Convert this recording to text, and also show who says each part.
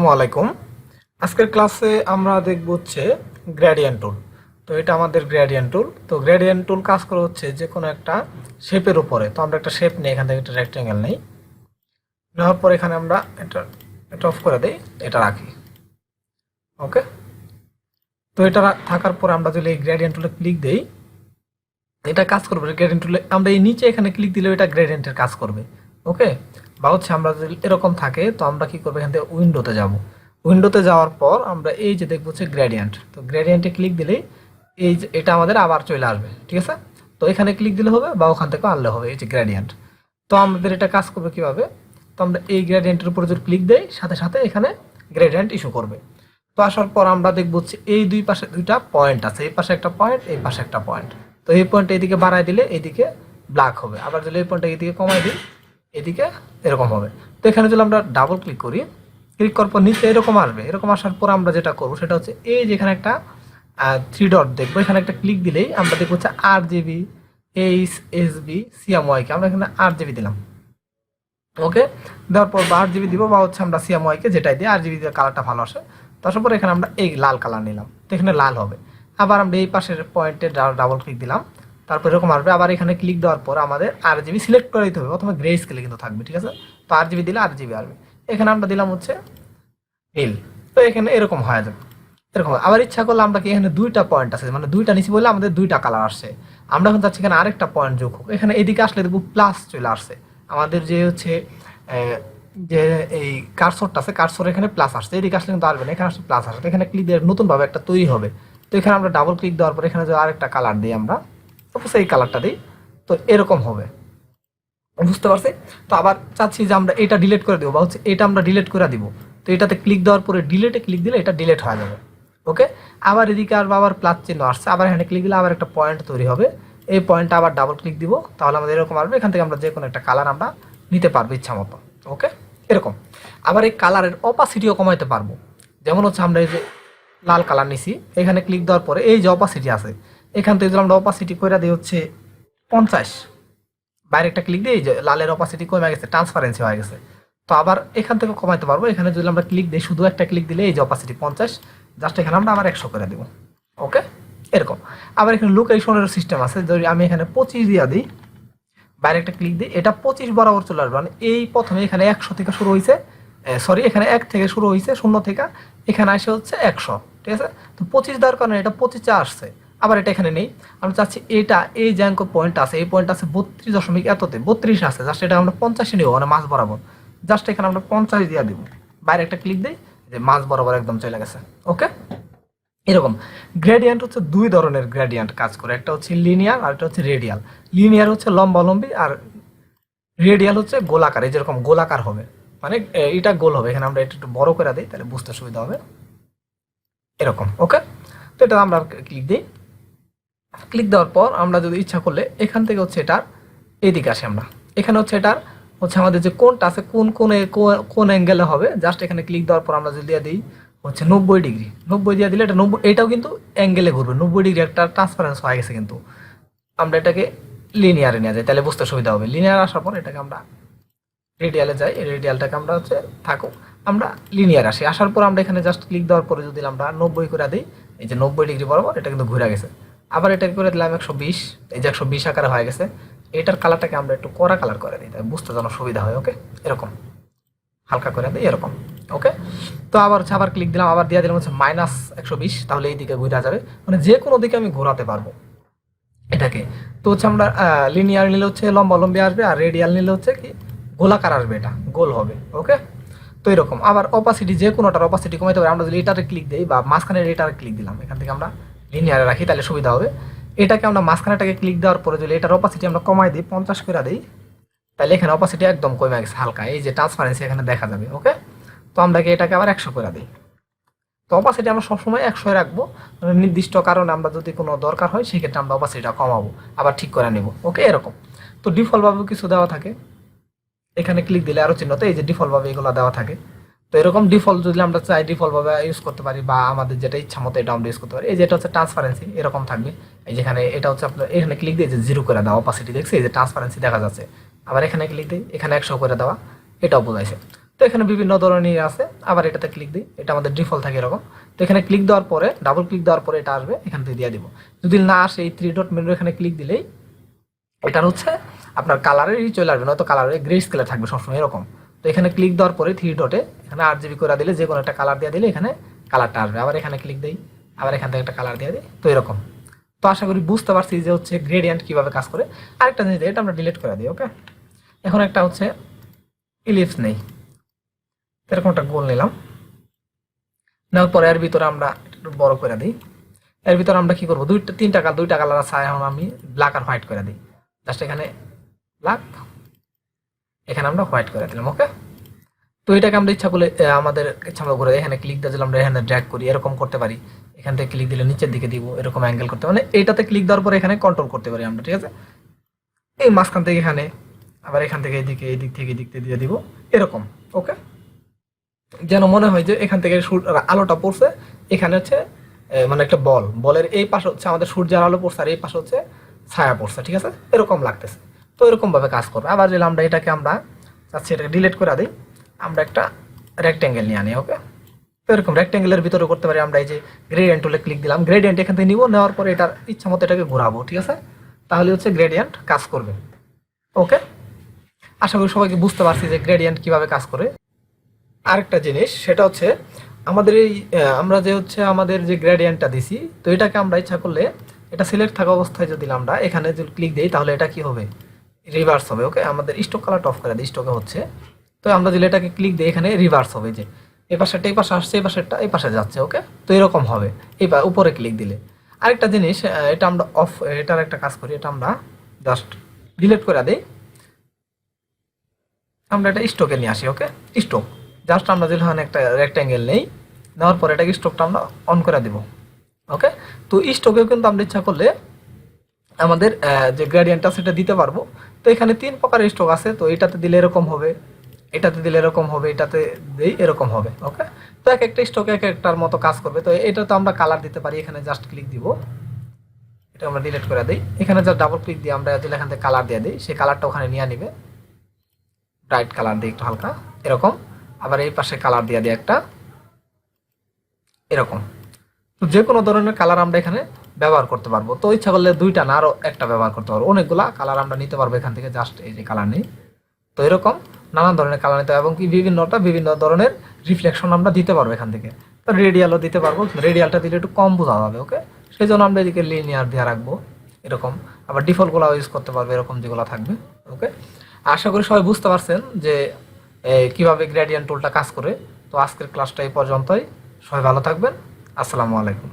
Speaker 1: আসসালামু আলাইকুম। আজকের ক্লাসে আমরা দেখব হচ্ছে গ্রেডিয়েন্ট টুল। তো এটা আমাদের গ্রেডিয়েন্ট টুল। তো গ্রেডিয়েন্ট টুল কাজ করে হচ্ছে যে কোনো একটা শেপের উপরে। তো আমরা একটা শেপ নিই, এখান থেকে একটা রেক্টেঙ্গেল নেই, নেওয়ার পর এখানে আমরা এটা অফ করে দিই, এটা রাখি। ওকে, তো এটা থাকার পর আমরা যদি এই গ্রেডিয়েন্ট টুলে ক্লিক দিই, এটা কাজ করবে। গ্রেডিয়েন্ট টুলে আমরা এই নিচে এখানে ক্লিক দিলে এটা গ্রেডিয়েন্টের কাজ করবে। ওকে, বা হচ্ছে আমরা যদি এরকম থাকে তো আমরা কি করবো, এখান থেকে উইন্ডোতে যাব। উইন্ডোতে যাওয়ার পর আমরা এই যে দেখবো হচ্ছে গ্রেডিয়েন্ট। তো গ্রেডিয়েন্টে ক্লিক দিলেই এই যে এটা আমাদের আবার চলে আসবে। ঠিক আছে, তো এখানে ক্লিক দিলে হবে বা ওখান থেকে আনলে হবে, এই যে গ্রেডিয়েন্ট। তো আমাদের এটা কাজ করবে কিভাবে, তো আমরা এই গ্রেডিয়েন্টের উপরে যদি ক্লিক দেই সাথে সাথে এখানে গ্রেডিয়েন্ট ইস্যু করবে। তো আসার পর আমরা দেখবো হচ্ছে এই দুই পাশে দুইটা পয়েন্ট আছে, এই পাশে একটা পয়েন্ট, এই পাশে একটা পয়েন্ট। তো এই পয়েন্ট এইদিকে বাড়াই দিলে এইদিকে ব্ল্যাক হবে, আবার যদি এই পয়েন্টটা এইদিকে কমাই দিই এদিকে এরকম হবে। তো এখানে যদি আমরা ডাবল ক্লিক করি, ক্লিক করার পর নিচে এরকম আসবে। এরকম আসার পর আমরা যেটা করবো সেটা হচ্ছে এই যেখানে একটা থ্রি ডট দেখবো, এখানে একটা ক্লিক দিলেই আমরা দেখবো হচ্ছে RGB HSB CMYK, আমরা এখানে RGB দিলাম। ওকে, দেওয়ার পর বা RGB দিব বা হচ্ছে আমরা CMYK যেটাই দিই, RGB দিয়ে কালারটা ভালো আসে। তারপর এখানে আমরা এই লাল কালার নিলাম, তো এখানে লাল হবে। আবার আমরা এই পাশের পয়েন্টে ডাবল ক্লিক দিলাম, তারপর এরকম আসবে। আবার এখানে ক্লিক দেওয়ার পর আমাদের RGB সিলেক্ট করে দিতে হবে, অথবা গ্রে স্কেলে কিন্তু থাকবে। ঠিক আছে, তো RGB দিলে RGB আসবে। এখানে আমরা দিলাম হচ্ছে নীল, তো এখানে এরকম হয়ে যাবে। এরকম আবার ইচ্ছা করলে আমরা কি, এখানে দুইটা পয়েন্ট আছে, মানে দুইটা নিচে বললে আমাদের দুইটা কালার আসছে। আমরা এখন চাচ্ছি এখানে আরেকটা পয়েন্ট যোগ হোক। এখানে এদিকে আসলে দেখবো প্লাস চলে আসছে আমাদের, যে হচ্ছে যে এই কার্সরটা আছে, কার্সর এখানে প্লাস আসছে। এদিকে আসলে কিন্তু আসবে না, এখানে আসলে প্লাস আসবে। এখানে ক্লিক দিয়ে নতুনভাবে একটা তৈরি হবে। তো এখানে আমরা ডাবল ক্লিক দেওয়ার পর এখানে যদি আরেকটা কালার দিই, আমরা সাপোজ এই কালারটা দিই, তো এরকম হবে। বুঝতে পারছি? তো আবার চাচ্ছি যে আমরা এটা ডিলিট করে দেবো, বা হচ্ছে এটা আমরা ডিলিট করে দিব। তো এটাতে ক্লিক দেওয়ার পরে ডিলিটে ক্লিক দিলে এটা ডিলিট হয়ে যাবে। ওকে, আবার এদিকে আর আবার প্লাস চিহ্ন আসছে, আবার এখানে ক্লিক দিলে আবার একটা পয়েন্ট তৈরি হবে। এই পয়েন্টটা আবার ডাবল ক্লিক দিব, তাহলে আমাদের এরকম আসবে। এখান থেকে আমরা যে কোনো একটা কালার আমরা নিতে পারবো ইচ্ছা মতো। ওকে, এরকম। আবার এই কালারের অপাসিটিও কমাইতে পারবো। যেমন হচ্ছে আমরা এই যে লাল কালার নিছি, এখানে ক্লিক দেওয়ার পরে এই যে অপাসিটি আছে, এখান থেকে যদি আমরা অপাসিটি করে দিই হচ্ছে 50, বাইরে একটা ক্লিক দিই, যে লালের অপাসিটি কমে গেছে, ট্রান্সপারেন্সি হয়ে গেছে। তো আবার এখান থেকে কমাইতে পারবো। এখানে যদি আমরা ক্লিক দিই, শুধু একটা ক্লিক দিলে এই যে অপাসিটি 50, জাস্ট এখানে আমরা আবার 100 করে দেবো। ওকে, এরকম। আবার এখানে লোকেশনের সিস্টেম আছে, যদি আমি এখানে 25 দিয়ে দিই, বাইরে একটা ক্লিক দিই, এটা 25 বরাবর চলে আসবে। মানে এই প্রথমে এখানে 100 থেকে শুরু হয়েছে, সরি এখানে 1 থেকে শুরু হয়েছে, 0 থেকে এখানে আসে হচ্ছে 100। ঠিক আছে, তো 25 দেওয়ার কারণে এটা 25 আসছে। আবার এটা এখানে নেই, আমরা চাচ্ছি এটা এই যে অঙ্ক পয়েন্ট আছে, এই পয়েন্ট আছে 32 দশমিক এততে, 32 আছে, জাস্ট এটা আমরা 50 নিব, মানে মাঝ বরাবর। জাস্ট এখানে আমরা 50 দিয়ে দিব, বাইরে একটা ক্লিক দিই, যে মাঝ বরাবর একদম চলে গেছে। ওকে, এরকম। গ্রেডিয়েন্ট হচ্ছে দুই ধরনের গ্রেডিয়েন্ট কাজ করে, একটা হচ্ছে লিনিয়ার আর একটা হচ্ছে রেডিয়াল। লিনিয়ার হচ্ছে লম্বালম্বি, আর রেডিয়াল হচ্ছে গোলাকার, এই যেরকম গোলাকার হবে, মানে এটা গোল হবে। এখানে আমরা এটা একটু বড় করে দিই, তাহলে বুঝতে সুবিধা হবে, এরকম। ওকে, তো এটা আমরা ক্লিক দিই। ক্লিক দেওয়ার পর আমরা যদি ইচ্ছা করলে এখান থেকে হচ্ছে এটার এইদিকে আসে, আমরা এখানে হচ্ছে এটার হচ্ছে আমাদের যে কোনটা আছে, কোন কোন অ্যাঙ্গেলে হবে, জাস্ট এখানে ক্লিক দেওয়ার পর আমরা যদি দিয়ে দিই হচ্ছে 90 ডিগ্রি, 90 দিয়ে দিলে এটা 90, এটাও কিন্তু অ্যাঙ্গেলে ঘুরবে 90 ডিগ্রি, একটা ট্রান্সপারেন্স হয়ে গেছে। কিন্তু আমরা এটাকে লিনিয়ারে নিয়ে যাই, তাহলে বুঝতে সুবিধা হবে। লিনিয়ার আসার পর এটাকে আমরা রেডিয়ালে যাই, এই রেডিয়ালটাকে আমরা হচ্ছে থাকুক, আমরা লিনিয়ার আসি। আসার পর আমরা এখানে জাস্ট ক্লিক দেওয়ার পরে যদি আমরা 90 করে দিই, এই যে 90 ডিগ্রি বরাবর এটা কিন্তু ঘুরে গেছে। আবার এটাকে করে দিলাম 120, এই যে 120 আকারে হয়ে গেছে। এটার কালারটাকে আমরা একটু কড়া কালার করে দিই, তাই বুঝতে যেন সুবিধা হয়। ওকে, এরকম হালকা করে দিই, এরকম। ওকে, তো আবার হচ্ছে আবার ক্লিক দিলাম, আবার দিয়ে দিলাম হচ্ছে -120, তাহলে এই দিকে ঘুরে যাবে, মানে যে কোনো দিকে আমি ঘোরাতে পারবো এটাকে। তো হচ্ছে আমরা লিনিয়ার নিলে হচ্ছে লম্বা লম্বি আসবে, আর রেডিয়াল নিলে হচ্ছে কি গোলাকার আসবে, এটা গোল হবে। ওকে, তো এরকম। আবার অপাসিটি যে কোনোটার অপাসিটি কমাইতে পারি, আমরা যদি এটাতে ক্লিক দিই বা মাঝখানে এটার ক্লিক দিলাম, এখান থেকে আমরা লিনিয়ারে রাখি, তাহলে সুবিধা হবে। এটাকে আমরা মাঝখানেটাকে ক্লিক দেওয়ার পরে যদি এটার অপাসিটি আমরা কমাই দিই, 50 করে দিই, তাহলে এখানে অপাসিটি একদম কমে গেছে হালকা, এই যে ট্রান্সপারেন্সি এখানে দেখা যাবে। ওকে, তো আমরা এটাকে আবার 100 করে দিই। তো অপাসিটি আমরা সবসময় 100 রাখবো, মানে নির্দিষ্ট কারণে আমরা যদি কোনো দরকার হয় সেক্ষেত্রে আমরা অপাসিটিটা কমাবো, আবার ঠিক করে নেব। ওকে, এরকম। তো ডিফল্টভাবে কিছু দেওয়া থাকে, এখানে ক্লিক দিলে আরও চিহ্নতে এই যে ডিফল্টভাবে এগুলো দেওয়া থাকে। তো এরকম ডিফল্ট যদি আমরা চাই ডিফল্টভাবে ইউজ করতে পারি, বা আমাদের যেটা ইচ্ছা মতো এটা আমরা ইউজ করতে পারি। এই যেটা হচ্ছে ট্রান্সপারেন্সি এরকম থাকবে, এই যেখানে এটা হচ্ছে আপনার এখানে ক্লিক দিয়ে যে 0 করে দেওয়া অপাসিটি দেখছি, এই যে ট্রান্সপারেন্সি দেখা যাচ্ছে। আবার এখানে ক্লিক দিই, এখানে 100 করে দেওয়া, এটাও বোঝাইছে। তো এখানে বিভিন্ন ধরনের আছে। আবার এটাতে ক্লিক দিই, এটা আমাদের ডিফল্ট থাকে এরকম। তো এখানে ক্লিক দেওয়ার পরে ডাবল ক্লিক দেওয়ার পরে এটা আসবে, এখান থেকে দিয়ে দিব। যদি না আসে এই 3 ডট মেনু এখানে ক্লিক দিলেই এটা হচ্ছে আপনার কালারেরই চলে আসবে, নয়তো কালারের গ্রে স্কেলে থাকবে সবসময় এরকম। তো এখানে ক্লিক দেওয়ার পরে 3 ডটে এখানে RGB করে দিলে যে কোনো একটা কালার দিয়ে দিলে এখানে কালারটা আসবে। আবার এখানে ক্লিক দিই, আবার এখান থেকে একটা কালার দিয়ে দিই, তো এরকম। তো আশা করি বুঝতে পারছি যে হচ্ছে গ্রেডিয়েন্ট কিভাবে কাজ করে। আরেকটা জিনিস এটা আমরা ডিলিট করে দিই। ওকে, এখন একটা হচ্ছে ইলিপস নেই, এরকম একটা গোল নিলাম, নেওয়ার পরে এর ভিতরে আমরা একটু বড় করে দিই। এর ভিতরে আমরা কি করবো, দুইটা কালার আছে। এখন আমি ব্ল্যাক আর হোয়াইট করে দিই, জাস্ট এখানে ব্ল্যাক, এখানে আমরা হোয়াইট করে দিলাম। ওকে, তো এটাকে আমরা ইচ্ছা করলে আমাদের ইচ্ছা মতো করে এখানে ক্লিক দিয়ে আমরা এখানে ড্র্যাগ করি, এরকম করতে পারি। এখান থেকে ক্লিক দিলে নিচের দিকে দিব, এরকম অ্যাঙ্গেল করতে, মানে এইটাতে ক্লিক দেওয়ার পরে এখানে কন্ট্রোল করতে পারি আমরা, ঠিক আছে। এই মাঝখান থেকে এখানে, আবার এখান থেকে এইদিকে, এই দিক থেকে এই দিকতে দিয়ে দিব এরকম। ওকে, যেন মনে হয় যে এখান থেকে আলোটা পড়ছে, এখানে হচ্ছে মানে একটা বলের এই পাশে হচ্ছে আমাদের সূর্যের আলো পড়ছে, আর এই পাশে হচ্ছে ছায়া পড়ছে, ঠিক আছে, এরকম লাগতেছে। তো এরকম ভাবে কাজ করবে। আবার যদি আমরা এটাকে চাচ্ছি এটাকে ডিলিট করে দিই, আমরা একটা রেক্ট্যাঙ্গেল নিয়ে আনি। ওকে, তো এরকম রেক্ট্যাঙ্গেলের ভিতরে করতে পারি আমরা। এই যে গ্রেডিয়েন্ট টুলে ক্লিক দিলাম, গ্রেডিয়েন্ট এখান থেকে নিব, নেওয়ার পরে এটার ইচ্ছা মতো এটাকে ঘোরাবো, ঠিক আছে, তাহলে হচ্ছে গ্রেডিয়েন্ট কাজ করবে। ওকে, আশা করি সবাইকে বুঝতে পারছি যে গ্রেডিয়েন্ট কিভাবে কাজ করে। আরেকটা জিনিস সেটা হচ্ছে আমাদের এই আমরা যে হচ্ছে আমাদের যে গ্রেডিয়েন্টটা দিছি, তো এটাকে আমরা ইচ্ছা করলে এটা সিলেক্ট থাকা অবস্থায় যদি আমরা এখানে যদি ক্লিক দিই, তাহলে এটা কি হবে, রিভার্স হবে। ওকে, আমাদের স্টক কালারটা অফ করে দিই, স্টকে হচ্ছে। তো আমরা যদি এটাকে ক্লিক দিই, এখানে রিভার্স হবে, যে এই পাশেরটা এই পাশে আসছে, এই পাশেরটা এই পাশে যাচ্ছে। ওকে, তো এরকম হবে এই উপরে ক্লিক দিলে। আরেকটা জিনিস, এটা আমরা এটার একটা কাজ করি, এটা আমরা জাস্ট ডিলিট করে দিই, আমরা এটা স্টকে নিয়ে আসি। ওকে, স্টক জাস্ট আমরা যেখানে একটা রেক্ট্যাঙ্গেল নেই, নেওয়ার পরে এটাকে স্টকটা আমরা অন করে দিব। ওকে, তো স্টকেও কিন্তু আমরা ইচ্ছা করলে আমাদের যে গ্রেডিয়েন্টটা সেটা দিতে পারবো। তো এখানে 3 প্রকারের স্টক আছে, তো এটাতে দিলে এরকম হবে, এটাতে দিলে এরকম হবে, এটাতে দিই এরকম হবে। ওকে, তো এক একটা স্টক এক একটার মতো কাজ করবে। তো এটা তো আমরা কালার দিতে পারি, এখানে জাস্ট ক্লিক দিব, এটা আমরা ডিলিট করে দিই, এখানে জাস্ট ডাবল ক্লিক দিয়ে আমরা যদি এখান থেকে কালার দিয়ে দিই, সেই কালারটা ওখানে নিয়ে নিবে, ব্রাইট কালার দিই একটু হালকা এরকম। আবার এই পাশে কালার দিয়ে দিই একটা এরকম। তো যে কোনো ধরনের কালার আমরা এখানে ব্যবহার করতে পারবো। তো ইচ্ছা করলে 2টা না আরো একটা ব্যবহার করতে পারবো, অনেকগুলা কালার আমরা নিতে পারবো এখান থেকে, জাস্ট এই যে কালার নেই। তো এরকম নানান ধরনের কালার নিতে, এবং কি বিভিন্ন ধরনের রিফ্লেকশন আমরা দিতে পারবো এখান থেকে। তো রেডিয়ালও দিতে পারবো, রেডিয়ালটা দিলে একটু কম বোঝা যাবে। ওকে, সেই জন্য আমরা এদিকে লিনিয়ার দিয়ে রাখবো এরকম। আবার ডিফল্টগুলো ইউজ করতে পারবো এরকম যেগুলো থাকবে। ওকে, আশা করি সবাই বুঝতে পারছেন যে কিভাবে গ্রেডিয়েন্ট টুলটা কাজ করে। তো আজকের ক্লাসটা এই পর্যন্তই, সবাই ভালো থাকবেন, আসসালামু আলাইকুম।